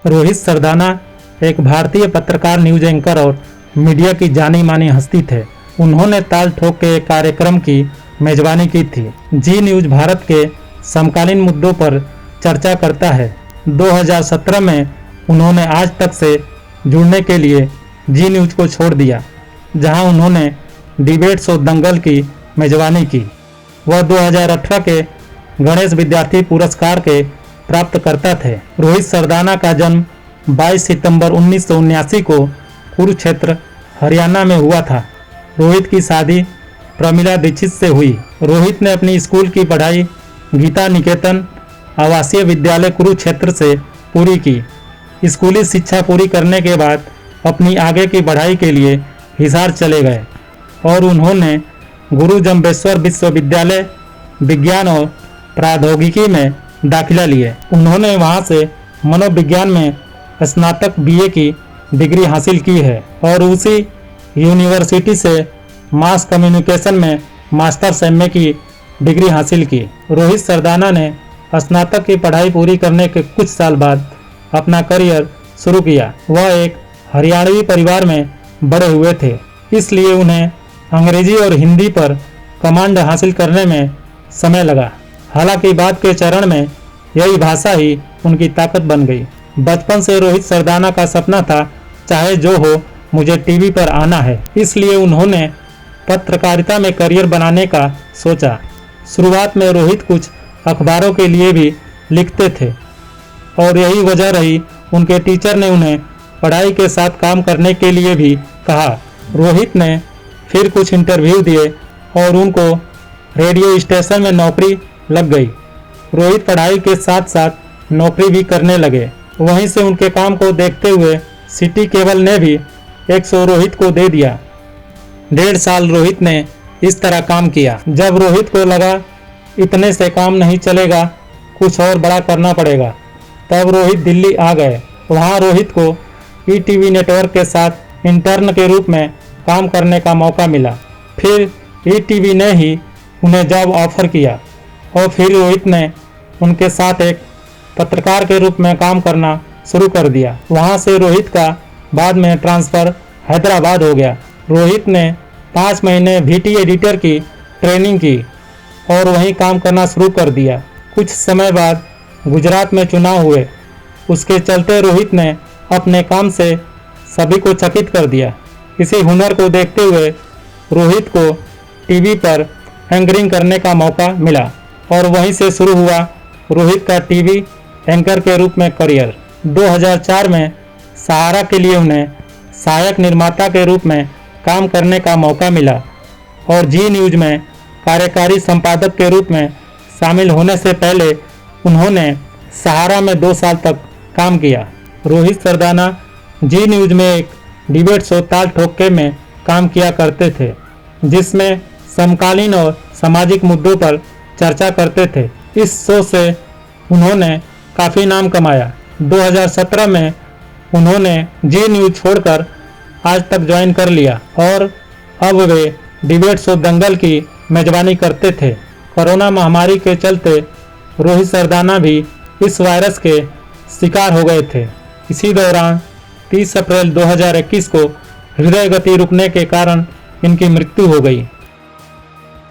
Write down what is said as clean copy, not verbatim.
रोहित सरदाना एक भारतीय पत्रकार, न्यूज एंकर और मीडिया की जानी मानी हस्ती थे। उन्होंने ताल ठोक के एक कार्यक्रम की मेजबानी की थी। जी न्यूज भारत के समकालीन मुद्दों पर चर्चा करता है। 2017 में उन्होंने आज तक से जुड़ने के लिए जी न्यूज को छोड़ दिया, जहां उन्होंने डिबेट शो दंगल की मेजबानी की। वह 2018 के गणेश विद्यार्थी पुरस्कार के प्राप्तकर्ता थे। रोहित सरदाना का जन्म 22 सितंबर 1979 को कुरुक्षेत्र, हरियाणा में हुआ था। रोहित की शादी प्रमिला दीक्षित से हुई। रोहित ने अपनी स्कूल की पढ़ाई गीता निकेतन आवासीय विद्यालय कुरुक्षेत्र से पूरी की। स्कूली शिक्षा पूरी करने के बाद अपनी आगे की पढ़ाई के लिए हिसार चले गए और उन्होंने गुरु जम्बेश्वर विश्वविद्यालय विज्ञान और प्रौद्योगिकी में दाखिला लिए। उन्होंने वहां से मनोविज्ञान में स्नातक बीए की डिग्री हासिल की है और उसी यूनिवर्सिटी से मास कम्युनिकेशन में मास्टर्स एमए की डिग्री हासिल की। रोहित सरदाना ने स्नातक की पढ़ाई पूरी करने के कुछ साल बाद अपना करियर शुरू किया। वह एक हरियाणवी परिवार में बड़े हुए थे, इसलिए उन्हें अंग्रेजी और हिंदी पर कमांड हासिल करने में समय लगा। हालांकि बाद के चरण में यही भाषा ही उनकी ताकत बन गई। बचपन से रोहित सरदाना का सपना था, चाहे जो हो मुझे टीवी पर आना है। इसलिए उन्होंने पत्रकारिता में करियर बनाने का सोचा। शुरुआत में रोहित कुछ अखबारों के लिए भी लिखते थे और यही वजह रही उनके टीचर ने उन्हें पढ़ाई के साथ काम करने के लिए भी कहा। रोहित ने फिर कुछ इंटरव्यू दिए और उनको रेडियो स्टेशन में नौकरी लग गई। रोहित पढ़ाई के साथ साथ नौकरी भी करने लगे। वहीं से उनके काम को देखते हुए सिटी केबल ने भी एक शो रोहित को दे दिया। 1.5 साल रोहित ने इस तरह काम किया। जब रोहित को लगा इतने से काम नहीं चलेगा, कुछ और बड़ा करना पड़ेगा, तब रोहित दिल्ली आ गए। वहां रोहित को ईटीवी नेटवर्क के साथ इंटर्न के रूप में काम करने का मौका मिला। फिर ईटीवी ने ही उन्हें जॉब ऑफर किया और फिर रोहित ने उनके साथ एक पत्रकार के रूप में काम करना शुरू कर दिया। वहां से रोहित का बाद में ट्रांसफ़र हैदराबाद हो गया। रोहित ने 5 महीने वीटी एडिटर की ट्रेनिंग की और वहीं काम करना शुरू कर दिया। कुछ समय बाद गुजरात में चुनाव हुए। उसके चलते रोहित ने अपने काम से सभी को चकित कर दिया। इसी हुनर को देखते हुए रोहित को टीवी पर एंकरिंग करने का मौका मिला और वहीं से शुरू हुआ रोहित का टीवी एंकर के रूप में करियर। 2004 में सहारा के लिए उन्हें सहायक निर्माता के रूप में काम करने का मौका मिला और जी न्यूज में कार्यकारी संपादक के रूप में शामिल होने से पहले उन्होंने सहारा में 2 साल तक काम किया। रोहित सरदाना जी न्यूज में एक डिबेट शो ताल ठोके में काम किया करते थे, जिसमें समकालीन और सामाजिक मुद्दों पर चर्चा करते थे। इस शो से उन्होंने काफ़ी नाम कमाया। 2017 में उन्होंने जी न्यूज छोड़कर आज तक ज्वाइन कर लिया और अब वे डिबेट शो दंगल की मेजबानी करते थे। कोरोना महामारी के चलते रोहित सरदाना भी इस वायरस के शिकार हो गए थे। इसी दौरान 30 अप्रैल 2021 को हृदय गति रुकने के कारण इनकी मृत्यु हो गई।